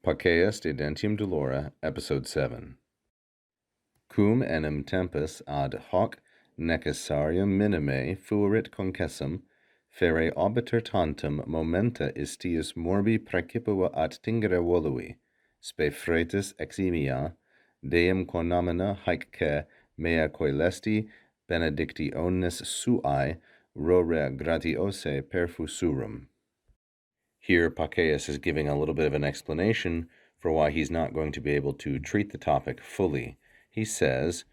Pacheus de Dentium Dolore, Episode 7. Cum enim tempus ad hoc necessarium minime fuerit concessum, fere obiter tantum momenta istius morbi praecipua attingere volui, spe fretis eximia, deum conamina haec mea coelesti benedictionis suae rore gratiose perfusurum. Here, Pacheus is giving a little bit of an explanation for why he's not going to be able to treat the topic fully. He says,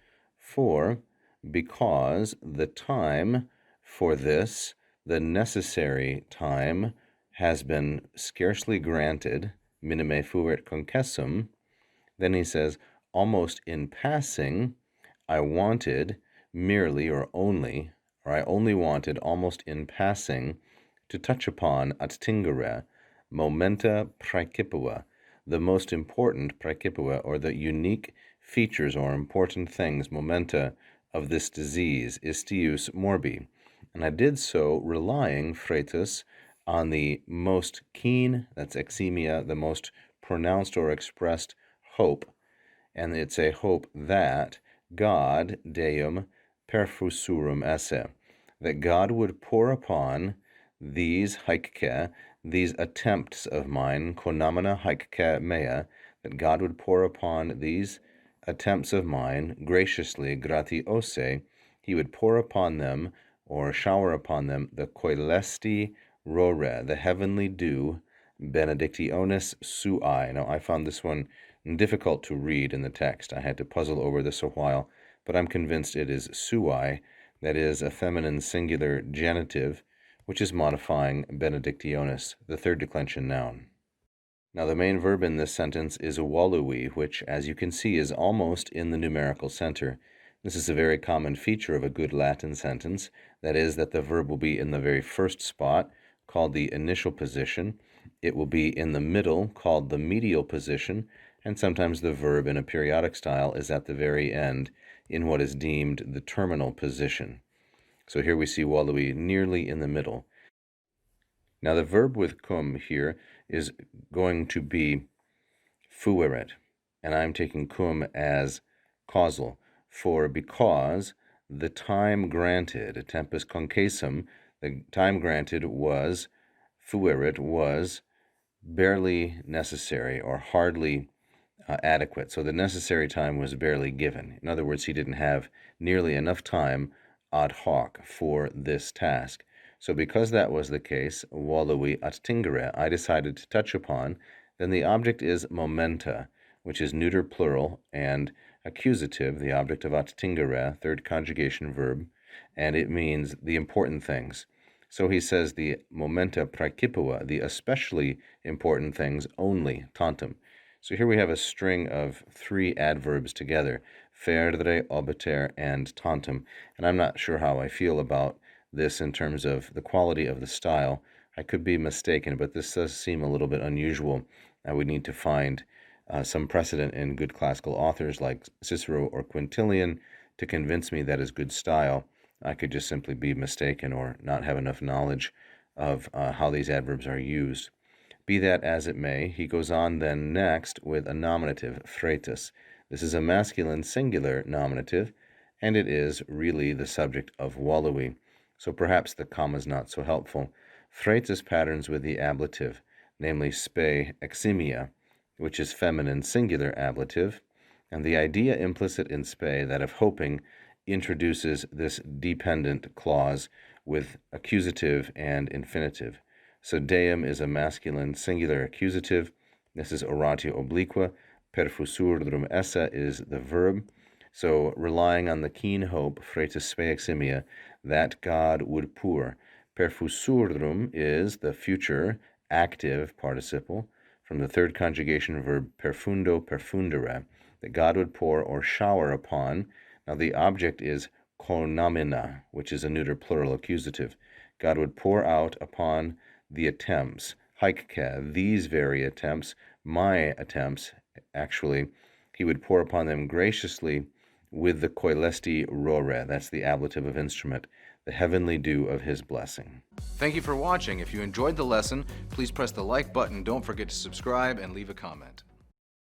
because the time for this, the necessary time, has been scarcely granted, minime fuerit concessum, then he says, almost in passing, I wanted merely or I only wanted almost in passing to touch upon attingere, momenta praecipua, the most important praecipua, or the unique features or important things, momenta, of this disease, istius morbi. And I did so relying, fretus, on the most keen, that's eximia, the most pronounced or expressed hope, and it's a hope that God, Deum, perfusurum esse, that God would pour upon these haec, these attempts of mine, conamina haec mea, that God would pour upon these attempts of mine graciously, gratiose, he would pour upon them, or shower upon them, the coelesti rore, the heavenly dew, benedictionis suae. Now, I found this one difficult to read in the text. I had to puzzle over this a while, but I'm convinced it is suae, that is a feminine singular genitive, which is modifying benedictionis, the third declension noun. Now, the main verb in this sentence is volui, which, as you can see, is almost in the numerical center. This is a very common feature of a good Latin sentence, that is, that the verb will be in the very first spot, called the initial position. It will be in the middle, called the medial position, and sometimes the verb in a periodic style is at the very end, in what is deemed the terminal position. So here we see volui nearly in the middle. Now the verb with cum here is going to be fuerit, and I'm taking cum as causal, for because the time granted, tempus concessum, the time granted was, fuerit, was barely necessary or hardly adequate. So the necessary time was barely given. In other words, he didn't have nearly enough time ad hoc for this task. So because that was the case, volui attingere, I decided to touch upon, then the object is momenta, which is neuter plural, and accusative, the object of attingere, third conjugation verb, and it means the important things. So he says the momenta praecipua, the especially important things only, tantum. So here we have a string of three adverbs together, fere, obiter, and tantum, and I'm not sure how I feel about this in terms of the quality of the style. I could be mistaken, but this does seem a little bit unusual. I would need to find some precedent in good classical authors like Cicero or Quintilian to convince me that is good style. I could just simply be mistaken or not have enough knowledge of how these adverbs are used. Be that as it may, he goes on then next with a nominative, fretus. This is a masculine singular nominative, and it is really the subject of volui. So perhaps the comma is not so helpful. Fretus patterns with the ablative, namely spe eximia, which is feminine singular ablative, and the idea implicit in spe, that of hoping, introduces this dependent clause with accusative and infinitive. So deum is a masculine singular accusative. This is oratio obliqua. Perfusurum esse is the verb. So relying on the keen hope, fretus spe eximia, that God would pour. Perfusurum is the future active participle from the third conjugation verb perfundo, perfundere, that God would pour or shower upon. Now the object is conamina, which is a neuter plural accusative. God would pour out upon the attempts, haec, these very attempts, my attempts, actually, he would pour upon them graciously with the coelesti rore, that's the ablative of instrument, the heavenly dew of his blessing. Thank you for watching. If you enjoyed the lesson, please press the like button. Don't forget to subscribe and leave a comment.